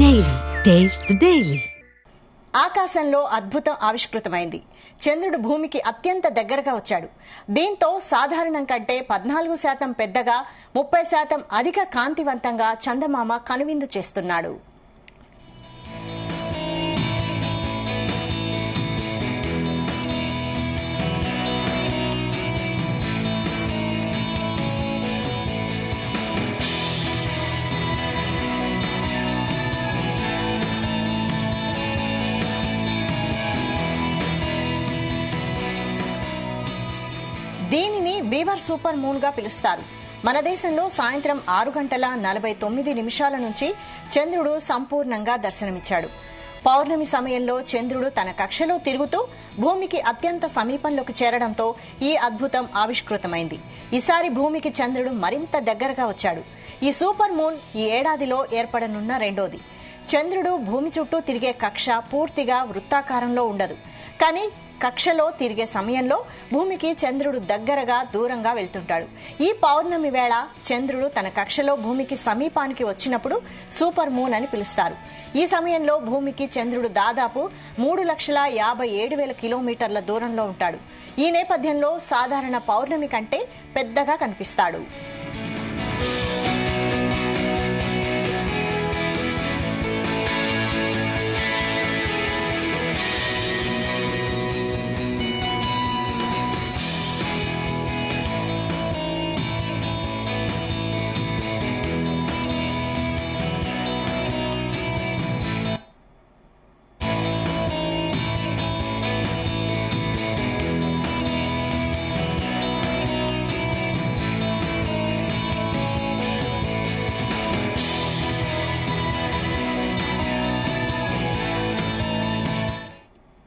Daily taste the daily. ఆకాశంలో అద్భుతం ఆవిష్కృతమైంది. చంద్రుడు భూమికి అత్యంత దగ్గరగా వచ్చాడు. దీంతో సాధారణం కంటే 14% పెద్దగా, 30% అధిక కాంతివంతంగా చందమామ కనువిందు చేస్తున్నాడు. దీనిని బీవర్ సూపర్ మూన్ గా పిలుస్తారు. మన దేశంలో సాయంత్రం 6:49 నుంచి చంద్రుడు సంపూర్ణంగా దర్శనమిచ్చాడు. పౌర్ణమి సమయంలో చంద్రుడు తన కక్షలో తిరుగుతూ భూమికి అత్యంత సమీపంలోకి చేరడంతో ఈ అద్భుతం ఆవిష్కృతమైంది. ఈసారి భూమికి చంద్రుడు మరింత దగ్గరగా వచ్చాడు. ఈ సూపర్ మూన్ ఈ ఏడాదిలో ఏర్పడనున్న రెండోది. చంద్రుడు భూమి చుట్టూ తిరిగే కక్ష పూర్తిగా వృత్తాకారంలో ఉండదు. కానీ కక్షలో తిరిగే సమయంలో భూమికి చంద్రుడు దగ్గరగా దూరంగా వెళ్తుంటాడు. ఈ పౌర్ణమి వేళ చంద్రుడు తన కక్షలో భూమికి సమీపానికి వచ్చినప్పుడు సూపర్ మూన్ అని పిలుస్తారు. ఈ సమయంలో భూమికి చంద్రుడు దాదాపు 3,57,000 కిలోమీటర్ల దూరంలో ఉంటాడు. ఈ నేపథ్యంలో సాధారణ పౌర్ణమి కంటే పెద్దగా కనిపిస్తాడు.